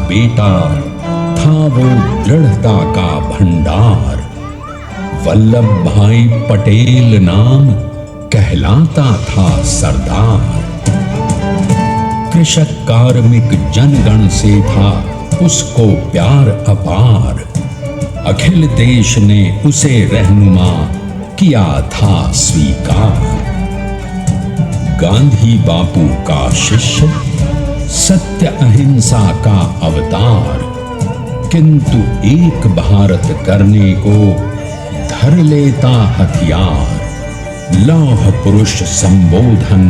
बेटा, था वो दृढ़ता का भंडार। वल्लभ भाई पटेल नाम कहलाता था सरदार। कृषक कार्मिक जनगण से था उसको प्यार अपार। अखिल देश ने उसे रहनुमा किया था स्वीकार। गांधी बापू का शिष्य, सत्य अहिंसा का अवतार, किंतु एक भारत करने को धर लेता हथियार। लौह पुरुष संबोधन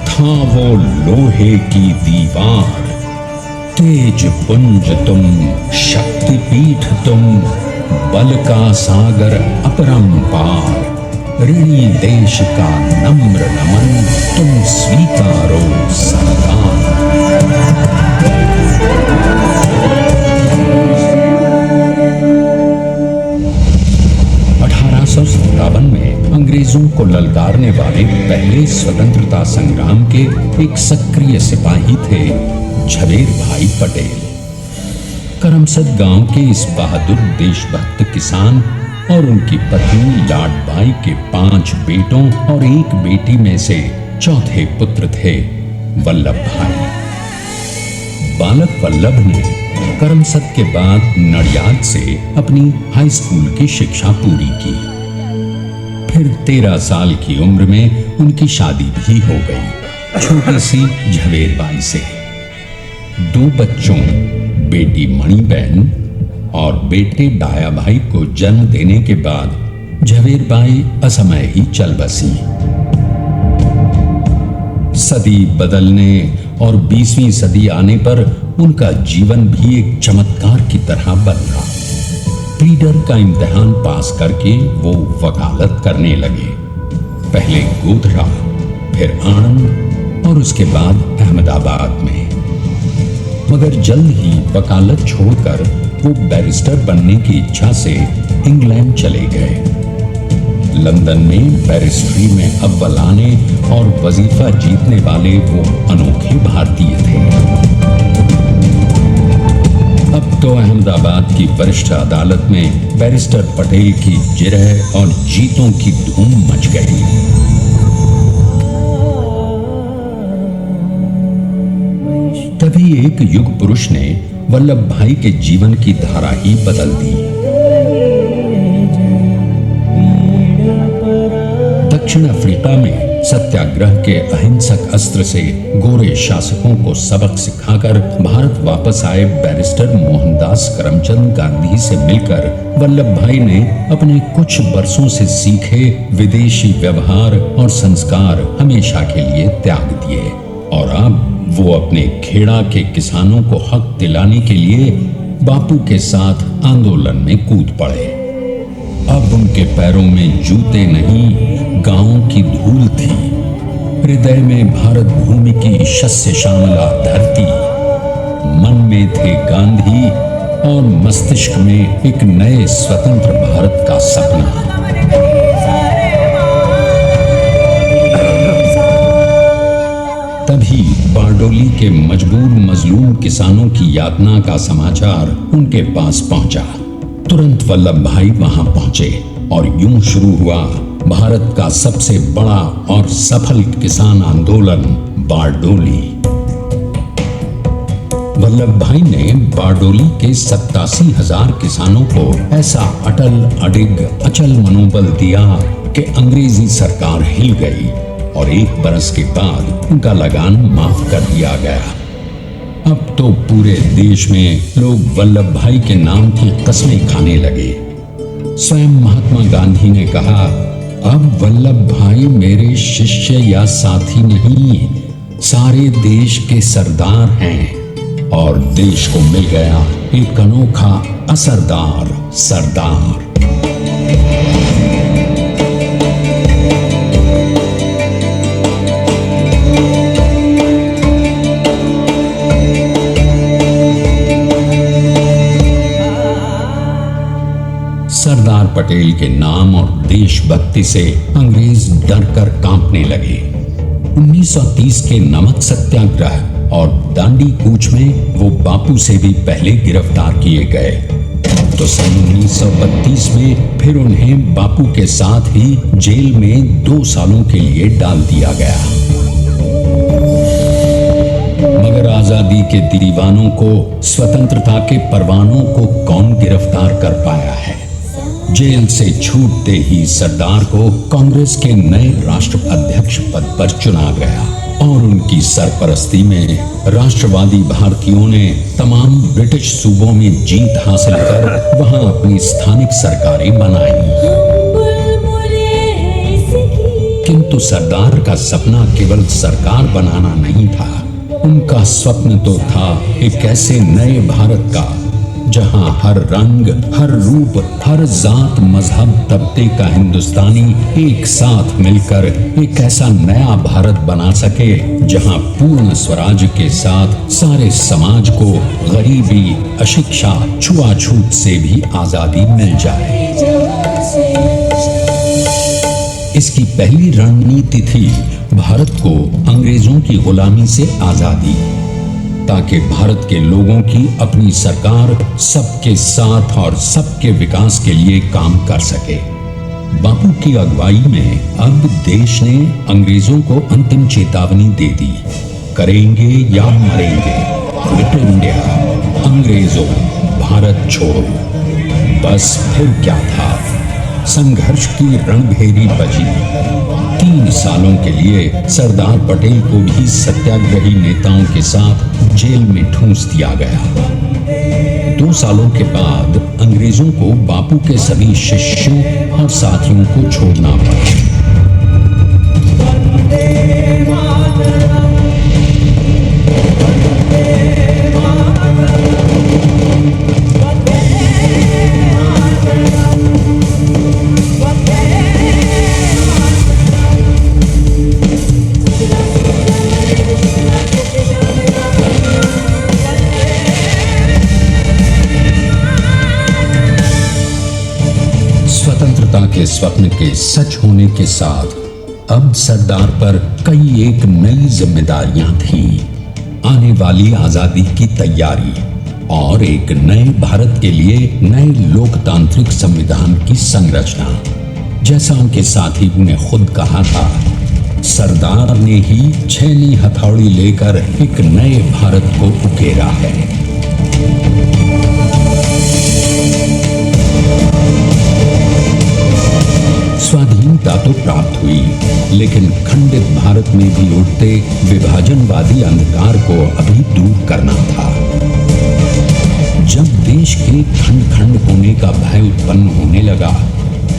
था वो लोहे की दीवार। तेज पुंज तुम, शक्ति पीठ तुम, बल का सागर अपरंपार। ऋणी देश का नम्र नमन तुम स्वीकारो सरदार। 1857 में अंग्रेजों को ललकारने वाले पहले स्वतंत्रता संग्राम के एक सक्रिय सिपाही थे झवेर भाई पटेल। करमसद गांव के इस बहादुर देशभक्त किसान और उनकी पत्नी लाडबाई के 5 बेटों और 1 बेटी में से चौथे पुत्र थे वल्लभ भाई। बालक वल्लभ ने करमसद के बाद नडियाद से अपनी हाई स्कूल की शिक्षा पूरी की। फिर 13 साल की उम्र में उनकी शादी भी हो गई छोटी सी झवेरबाई से। 2 बच्चों, बेटी मणिबेन और बेटे डाया भाई को जन्म देने के बाद झवेरबाई असमय ही चल बसी। सदी बदलने और 20वीं सदी आने पर उनका जीवन भी एक चमत्कार की तरह बदला। प्रीडर का इम्तिहान पास करके वो वकालत करने लगे। पहले गोधरा, फिर आणंद और उसके बाद अहमदाबाद में। मगर जल्द ही वकालत छोड़कर वो बैरिस्टर बनने की इच्छा से इंग्लैंड चले गए। लंदन में बैरिस्ट्री में अव्वल आने और वजीफा जीतने वाले वो अनोखे भारतीय थे। अब तो अहमदाबाद की वरिष्ठ अदालत में बैरिस्टर पटेल की जिरह और जीतों की धूम मच गई। तभी एक युग पुरुष ने वल्लभ भाई के जीवन की धारा ही बदल दी। दक्षिण अफ्रीका में सत्याग्रह के अहिंसक अस्त्र से गोरे शासकों को सबक सिखाकर भारत वापस आए बैरिस्टर मोहनदास करमचंद गांधी से मिलकर वल्लभ भाई ने अपने कुछ बरसों से सीखे विदेशी व्यवहार और संस्कार हमेशा के लिए त्याग दिए और अब वो अपने खेड़ा के किसानों को हक दिलाने के लिए बापू के साथ आंदोलन में कूद पड़े। अब उनके पैरों में जूते नहीं, गांवों की धूल थी। हृदय में भारत भूमि की शस्य श्यामला धरती। मन में थे गांधी और मस्तिष्क में एक नए स्वतंत्र भारत का सपना। तभी बारडोली के मजबूर मजलूम किसानों की यातना का समाचार उनके पास पहुंचा। तुरंत वल्लभ भाई वहां पहुंचे और यूं शुरू हुआ भारत का सबसे बड़ा और सफल किसान आंदोलन बारडोली। वल्लभ भाई ने बारडोली के 87,000 किसानों को ऐसा अटल अडिग अचल मनोबल दिया कि अंग्रेजी सरकार हिल गई और 1 बरस के बाद उनका लगान माफ कर दिया गया। अब तो पूरे देश में लोग वल्लभ भाई के नाम की कस्में खाने लगे। स्वयं महात्मा गांधी ने कहा, अब वल्लभ भाई मेरे शिष्य या साथी नहीं, सारे देश के सरदार हैं। और देश को मिल गया एक अनोखा असरदार सरदार। सरदार पटेल के नाम और देशभक्ति से अंग्रेज डर कर कांपने लगे। 1930 के नमक सत्याग्रह और दांडी कूच में वो बापू से भी पहले गिरफ्तार किए गए। तो सन 1932 में फिर उन्हें बापू के साथ ही जेल में 2 सालों के लिए डाल दिया गया। मगर आजादी के दीवानों को, स्वतंत्रता के परवानों को कौन गिरफ्तार कर पाया है? जेल से छूटते ही सरदार को कांग्रेस के नए राष्ट्राध्यक्ष पद पर चुना गया और उनकी सरपरस्ती में राष्ट्रवादी भारतीयों ने तमाम ब्रिटिश सूबों में जीत हासिल कर वहां अपनी स्थानिक सरकारें बनाई। किंतु सरदार का सपना केवल सरकार बनाना नहीं था। उनका स्वप्न तो था एक ऐसे नए भारत का जहां हर रंग, हर रूप, हर जात, मजहब, तबके का हिंदुस्तानी एक साथ मिलकर एक ऐसा नया भारत बना सके जहां पूर्ण स्वराज के साथ सारे समाज को गरीबी, अशिक्षा, छुआछूत से भी आजादी मिल जाए। इसकी पहली रणनीति थी भारत को अंग्रेजों की गुलामी से आजादी, ताकि भारत के लोगों की अपनी सरकार सबके साथ और सबके विकास के लिए काम कर सके। बापू की अगुवाई में अब देश ने अंग्रेजों को अंतिम चेतावनी दे दी, करेंगे या मरेंगे, क्विट इंडिया, अंग्रेजों भारत छोड़ो। बस फिर क्या था, संघर्ष की रणभेरी बजी। 3 सालों के लिए सरदार पटेल को भी सत्याग्रही नेताओं के साथ जेल में ठूंस दिया गया। 2 सालों के बाद अंग्रेजों को बापू के सभी शिष्यों और साथियों को छोड़ना पड़ा। स्वतंत्रता के स्वप्न के सच होने के साथ अब सरदार पर कई एक नई जिम्मेदारियां थीं। आने वाली आजादी की तैयारी और एक नए भारत के लिए नए लोकतांत्रिक संविधान की संरचना। जैसा उनके साथी ने खुद कहा था, सरदार ने ही छेनी हथौड़ी लेकर एक नए भारत को उकेरा है। स्वाधीनता तो प्राप्त हुई, लेकिन खंडित भारत में भी उठते विभाजनवादी अंधकार को अभी दूर करना था। जब देश के खंड खंड होने का भय उत्पन्न होने लगा,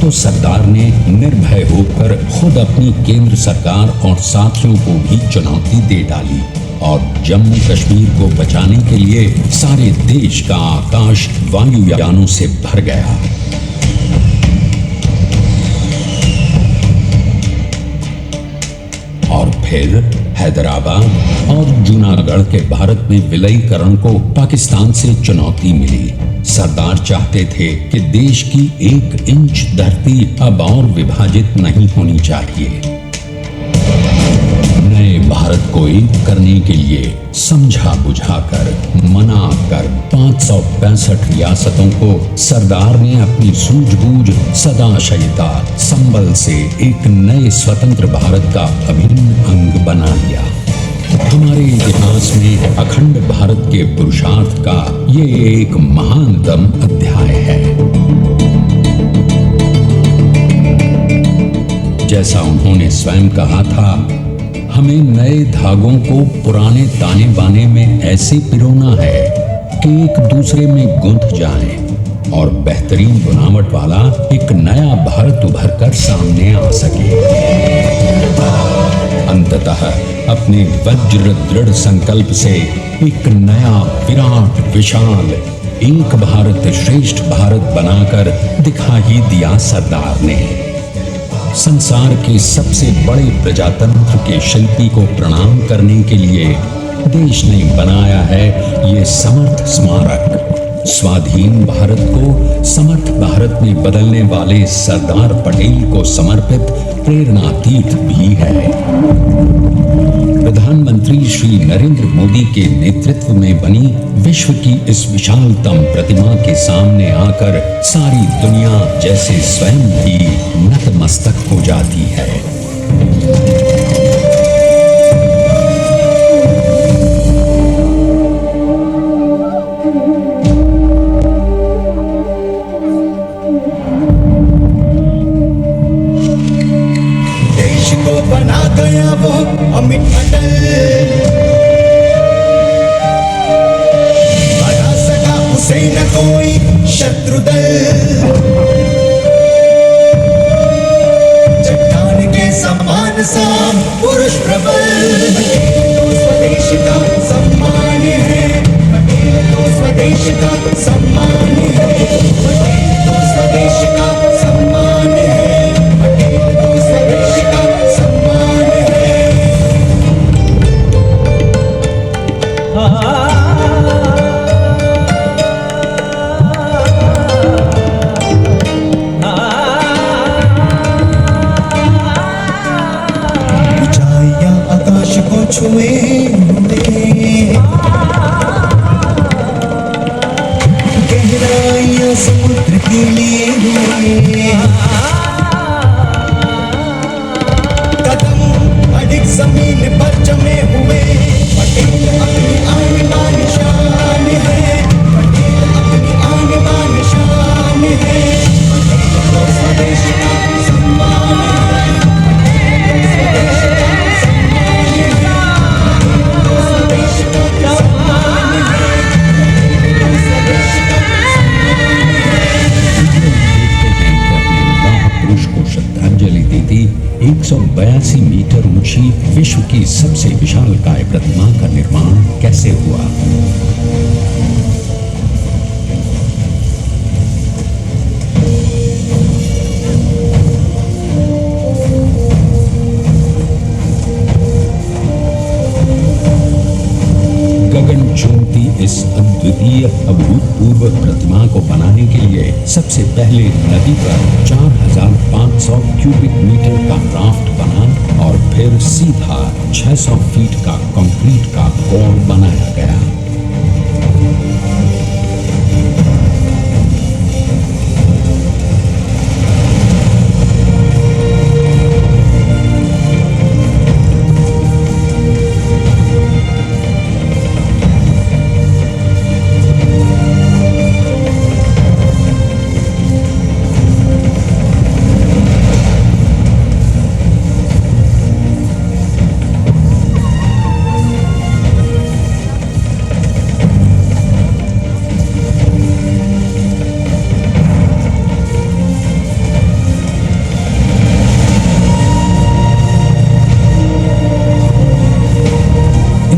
तो सरदार ने निर्भय होकर खुद अपनी केंद्र सरकार और साथियों को भी चुनौती दे डाली और जम्मू कश्मीर को बचाने के लिए सारे देश का आकाश वायुयानों से भर गया। और फिर हैदराबाद और जूनागढ़ के भारत में विलयीकरण को पाकिस्तान से चुनौती मिली। सरदार चाहते थे कि देश की 1 इंच धरती अब और विभाजित नहीं होनी चाहिए। नए भारत को एक करने के लिए समझा बुझाकर, मना कर 565 रियासतों को सरदार ने अपनी सूझबूझ, सदाशयता, संबल से एक नए स्वतंत्र भारत का अभिन्न अंग बना लिया। हमारे इतिहास में अखंड भारत के पुरुषार्थ का ये एक महानतम अध्याय है। जैसा उन्होंने स्वयं कहा था, हमें नए धागों को पुराने ताने बाने में ऐसे पिरोना है कि एक दूसरे में गुंथ जाएं और बेहतरीन बनावट वाला एक नया भारत उभर कर सामने आ सके। अंततः अपने वज्र दृढ़ संकल्प से एक नया विराट विशाल एक भारत श्रेष्ठ भारत बनाकर दिखा ही दिया सरदार ने। संसार के सबसे बड़े प्रजातंत्र के शिल्पी को प्रणाम करने के लिए देश ने बनाया है ये समर्थ स्मारक। स्वाधीन भारत को समर्थ भारत में बदलने वाले सरदार पटेल को समर्पित प्रेरणा तीर्थ भी है। प्रधानमंत्री श्री नरेंद्र मोदी के नेतृत्व में बनी विश्व की इस विशालतम प्रतिमा के सामने आकर सारी दुनिया जैसे स्वयं भी नतमस्तक हो जाती है। देश को बना गया वो अमित अटल, हरा सका उसे न कोई शत्रु दल। चट्टान के समान सा पुरुष प्रबल, तो स्वदेश का सम्मान है, पटेल तो स्वदेश का सम्मान है, पटेल तो स्वदेश का सम्मान है, पटेल तो स्वदेश का सम्मान है। ऊंचाइयां आकाश को छुए हुए, गहराइयां समुद्र के लिए हुए, कदम अडिग जमीन पर जमे हुए। पटेल अपनी आन बान शान है, पटेल अपनी आन बान शान है, पटेल तो स्वदेश का सम्मान है, पटेल तो स्वदेश का सम्मान है, पटेल तो स्वदेश का सम्मान है। पुरुष को श्रद्धांजलि देती 182 मीटर ऊंची विश्व की सबसे विशालकाय प्रतिमा का निर्माण कैसे हुआ? गगन चुंबती इस अद्वितीय अभूतपूर्व प्रतिमा को बनाने के लिए सबसे पहले नदी पर 4500 क्यूबिक मीटर का राफ्ट बना और फिर सीधा 600 फीट का कंक्रीट का कोर बनाया गया।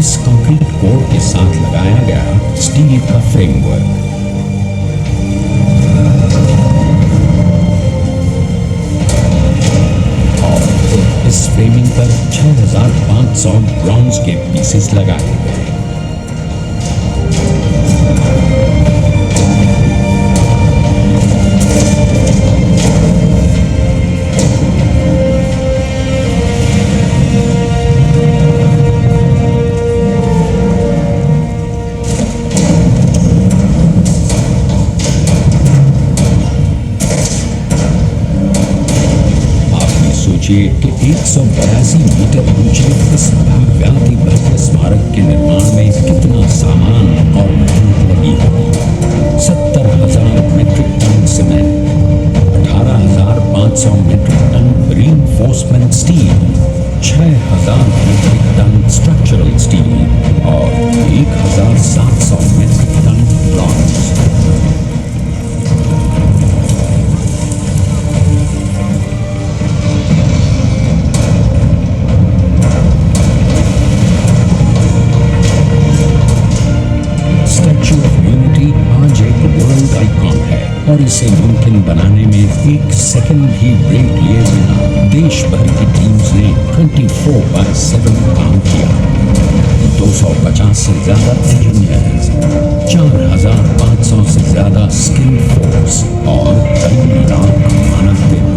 इस कंक्रीट कोर के साथ लगाया गया स्टील का फ्रेमवर्क। और इस फ्रेमिंग पर 6500 ब्रॉन्ज के पीसेस लगाए गए। सोचिए कि 182 मीटर ऊंचे इस भव्याति भव्य स्मारक के निर्माण में कितना सामान और मेहनत लगी होगी। 70,000 metric ton cement, 18,500 metric ton reinforcement steel, 6,000 metric ton structural steel और 1,700 metric ton bronze. Statue of unity आज एक वर्ल्ड आइकॉन है और इसे मुमकिन बनाने में एक सेकंड भी ब्रेक लिए बिना देश भर की टीम्स ने 24/7 काम किया। 250 से ज्यादा इंजीनियर्स, 4,500 से ज्यादा स्किल फोर्स और कई लाख मानव दिन।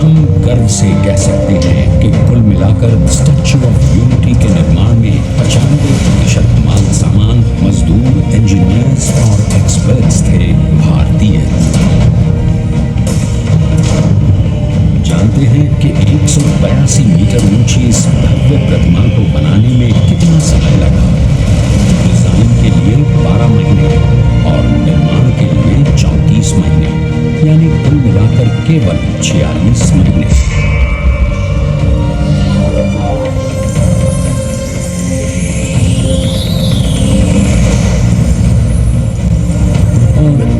हम गर्व से कह सकते हैं कि कुल मिलाकर स्टैच्यू ऑफ यूनिटी राजधानी के निर्माण में 95% माल सामान, मजदूर, इंजीनियर्स और एक्सपर्ट्स थे भारतीय। जानते हैं कि 182 मीटर ऊंची इस भव्य प्रतिमा को बनाने में कितना समय लगा? डिजाइन के लिए 12 महीने और निर्माण के लिए 34 महीने, यानी कुल मिलाकर केवल 46 महीने।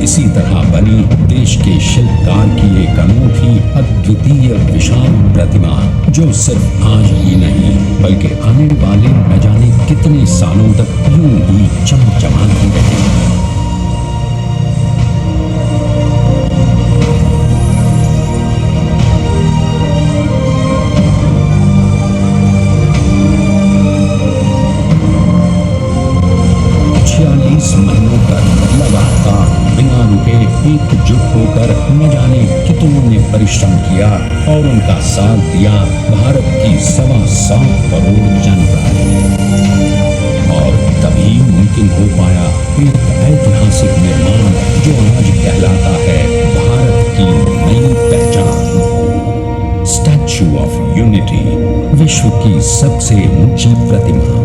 इसी तरह बनी देश के शिल्पकार की एक अनूठी, अद्वितीय, विशाल प्रतिमा, जो सिर्फ आज ही नहीं बल्कि आने वाले न जाने कितने सालों तक यूं ही चमचमाती रहेगी। महीनों तक लगातार बिना रुके एकजुट होकर न जाने कितनों ने परिश्रम किया और उनका साथ दिया भारत की 125 करोड़ जनता ने। और तभी मुमकिन हो पाया एक ऐतिहासिक निर्माण जो आज कहलाता है भारत की नई पहचान। स्टैच्यू ऑफ यूनिटी, विश्व की सबसे ऊंची प्रतिमा।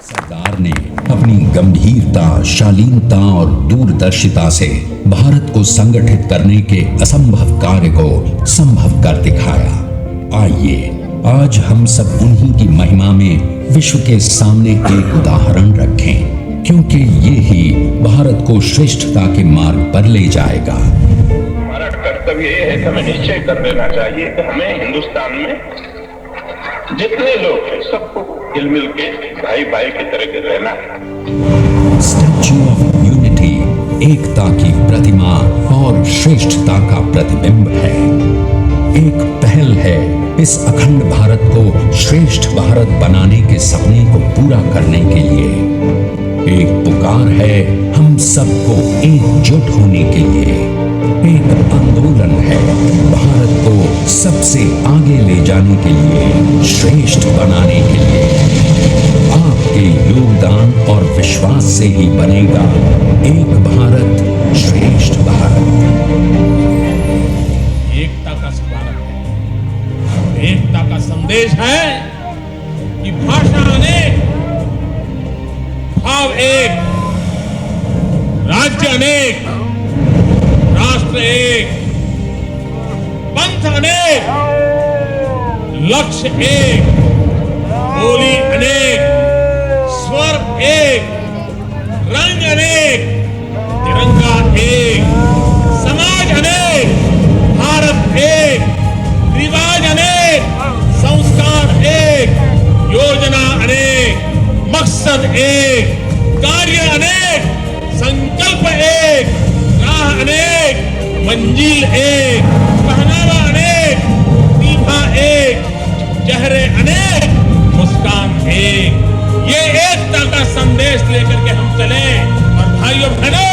सरदार ने अपनी गंभीरता, शालीनता और दूरदर्शिता से भारत को संगठित करने के असंभव कार्य को संभव कर दिखाया। आइए आज हम सब उन्हीं की महिमा में विश्व के सामने एक उदाहरण रखें, क्योंकि ये ही भारत को श्रेष्ठता के मार्ग पर ले जाएगा। हमारा कर्तव्य ये है कि हमें निश्चय कर लेना चाहिए कि हमें हिंदुस्तान में जितने लोग हैं सबको हिल-मिल के भाई भाई की तरह के रहना है। स्टैच्यू ऑफ यूनिटी एकता की प्रतिमा और श्रेष्ठता का प्रतिबिंब है। एक पहल है इस अखंड भारत को श्रेष्ठ भारत बनाने के सपने को पूरा करने के लिए। एक पुकार है हम सबको एकजुट होने के लिए। एक आंदोलन है भारत को सबसे आगे ले जाने के लिए, श्रेष्ठ बनाने के लिए। आपके योगदान और विश्वास से ही बनेगा एक भारत, श्रेष्ठ भारत। एकता का स्मारक है, एकता का संदेश है कि भाषा अनेक, भाव एक, राज्य अनेक, राष्ट्र एक, पंथ अनेक, लक्ष्य एक, बोली अनेक, स्वर एक, रंग अनेक, तिरंगा एक, समाज अनेक, भारत एक, रिवाज अनेक, संस्कार एक, योजना अनेक, मकसद एक, कार्य अनेक, संकल्प एक, राह अनेक, मंजिल एक, पहनावा अनेक, दीपा एक, चेहरे अनेक, मुस्कान एक। ये एकता का संदेश लेकर के हम चले और भाइयों बहनों